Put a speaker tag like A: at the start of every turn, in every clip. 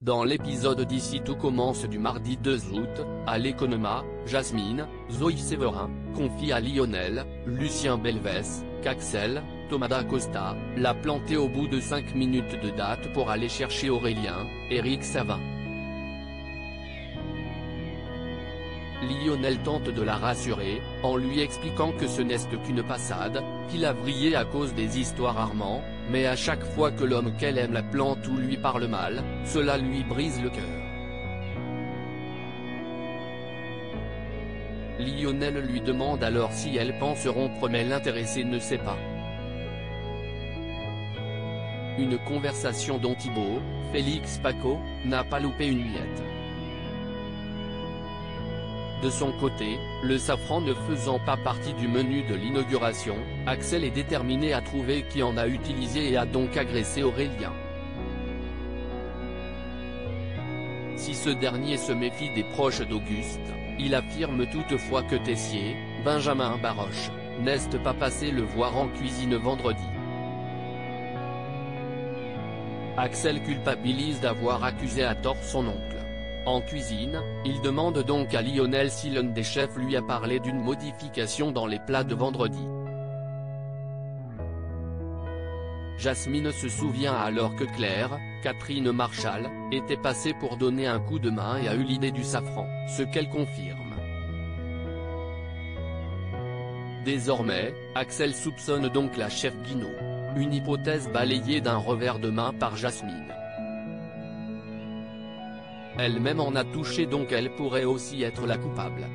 A: Dans l'épisode d'Ici tout commence du mardi 2 août, à l'Economa, Jasmine, Zoe Séverin, confie à Lionel, Lucien Belvès, qu'Axel, Thomas d'Acosta, l'a planté au bout de 5 minutes de date pour aller chercher Aurélien, Éric Savin. Lionel tente de la rassurer, en lui expliquant que ce n'est qu'une passade, qu'il a vrillé à cause des histoires Armand, mais à chaque fois que l'homme qu'elle aime la plante ou lui parle mal, cela lui brise le cœur. Lionel lui demande alors si elle pense rompre, mais l'intéressé ne sait pas. Une conversation dont Thibaut, Félix Paco, n'a pas loupé une miette. De son côté, le safran ne faisant pas partie du menu de l'inauguration, Axel est déterminé à trouver qui en a utilisé et a donc agressé Aurélien. Si ce dernier se méfie des proches d'Auguste, il affirme toutefois que Tessier, Benjamin Baroche, n'est pas passé le voir en cuisine vendredi. Axel culpabilise d'avoir accusé à tort son oncle. En cuisine, il demande donc à Lionel si l'un des chefs lui a parlé d'une modification dans les plats de vendredi. Jasmine se souvient alors que Claire, Catherine Marchal, était passée pour donner un coup de main et a eu l'idée du safran, ce qu'elle confirme. Désormais, Axel soupçonne donc la chef Guinaud. Une hypothèse balayée d'un revers de main par Jasmine. Elle-même en a touché, donc elle pourrait aussi être la coupable.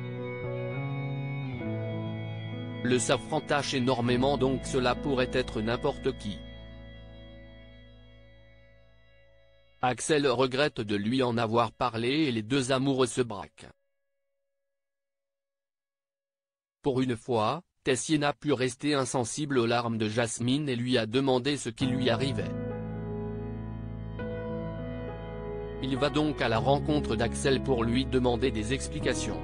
A: Le safran tâche énormément, donc cela pourrait être n'importe qui. Axel regrette de lui en avoir parlé et les deux amoureux se braquent. Pour une fois, Tessier n'a pu rester insensible aux larmes de Jasmine et lui a demandé ce qui lui arrivait. Il va donc à la rencontre d'Axel pour lui demander des explications.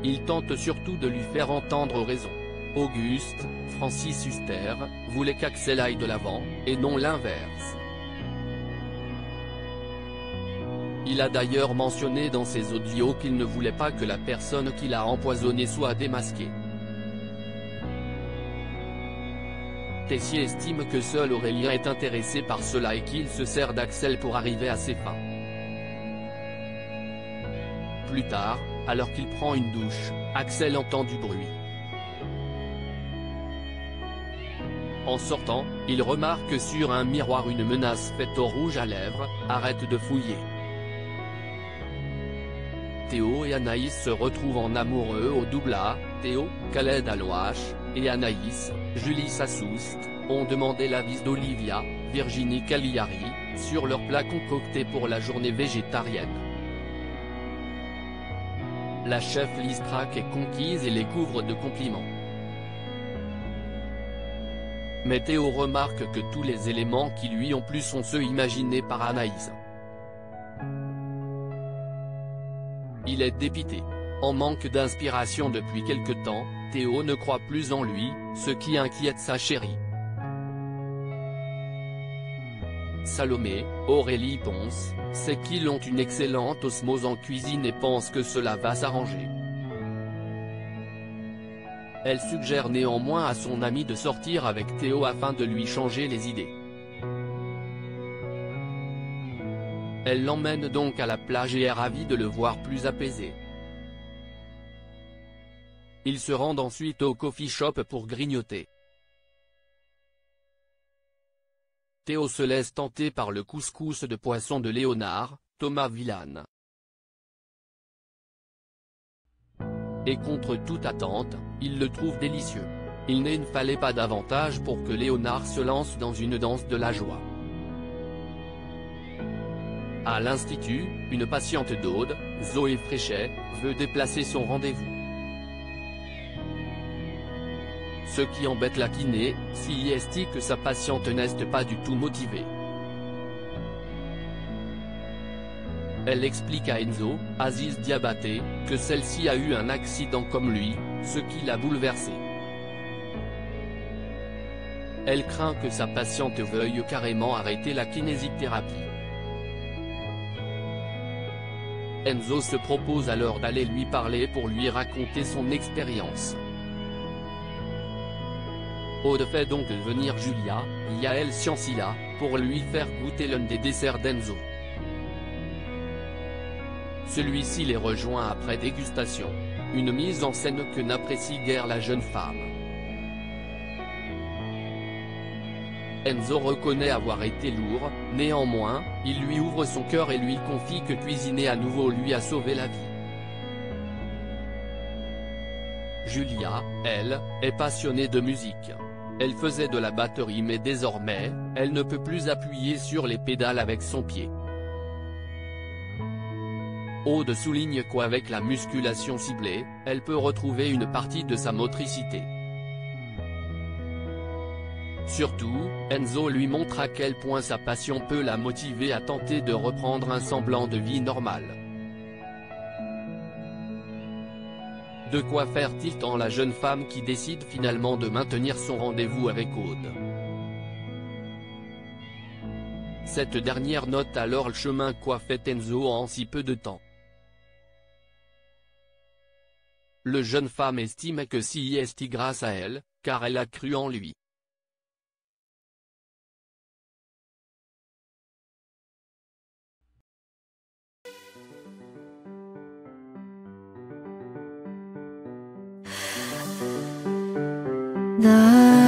A: Il tente surtout de lui faire entendre raison. Auguste, Francis Huster, voulait qu'Axel aille de l'avant, et non l'inverse. Il a d'ailleurs mentionné dans ses audios qu'il ne voulait pas que la personne qui l'a empoisonné soit démasquée. Tessier estime que seul Aurélien est intéressé par cela et qu'il se sert d'Axel pour arriver à ses fins. Plus tard, alors qu'il prend une douche, Axel entend du bruit. En sortant, il remarque sur un miroir une menace faite au rouge à lèvres, « Arrête de fouiller ». Théo et Anaïs se retrouvent en amoureux au double A. Théo, Khaled Alouache, et Anaïs, Julie Sassoust, ont demandé l'avis d'Olivia, Virginie Cagliari, sur leur plat concocté pour la journée végétarienne. La chef Lise Crac est conquise et les couvre de compliments. Mais Théo remarque que tous les éléments qui lui ont plu sont ceux imaginés par Anaïs. Il est dépité. En manque d'inspiration depuis quelque temps, Théo ne croit plus en lui, ce qui inquiète sa chérie. Salomé, Aurélie Ponce, c'est qu'ils ont une excellente osmose en cuisine et pense que cela va s'arranger. Elle suggère néanmoins à son ami de sortir avec Théo afin de lui changer les idées. Elle l'emmène donc à la plage et est ravie de le voir plus apaisé. Ils se rendent ensuite au coffee shop pour grignoter. Théo se laisse tenter par le couscous de poisson de Léonard, Thomas Villane. Et contre toute attente, il le trouve délicieux. Il ne fallait pas davantage pour que Léonard se lance dans une danse de la joie. À l'Institut, une patiente d'Aude, Zoé Fréchet, veut déplacer son rendez-vous. Ce qui embête la kiné, si est que sa patiente n'est pas du tout motivée. Elle explique à Enzo, Aziz Diabaté, que celle-ci a eu un accident comme lui, ce qui l'a bouleversée. elle craint que sa patiente veuille carrément arrêter la kinésithérapie. Enzo se propose alors d'aller lui parler pour lui raconter son expérience. Aude fait donc venir Julia, Yael Ciancilla, pour lui faire goûter l'un des desserts d'Enzo. Celui-ci les rejoint après dégustation, une mise en scène que n'apprécie guère la jeune femme. Enzo reconnaît avoir été lourd, néanmoins, il lui ouvre son cœur et lui confie que cuisiner à nouveau lui a sauvé la vie. Julia, elle, est passionnée de musique. Elle faisait de la batterie mais désormais, elle ne peut plus appuyer sur les pédales avec son pied. Aude souligne qu'avec la musculation ciblée, elle peut retrouver une partie de sa motricité. Surtout, Enzo lui montre à quel point sa passion peut la motiver à tenter de reprendre un semblant de vie normale. De quoi faire tilt en la jeune femme qui décide finalement de maintenir son rendez-vous avec Aude. Cette dernière note alors le chemin qu'a fait Enzo en si peu de temps. Le jeune femme estime que si est grâce à elle, car elle a cru en lui.
B: 나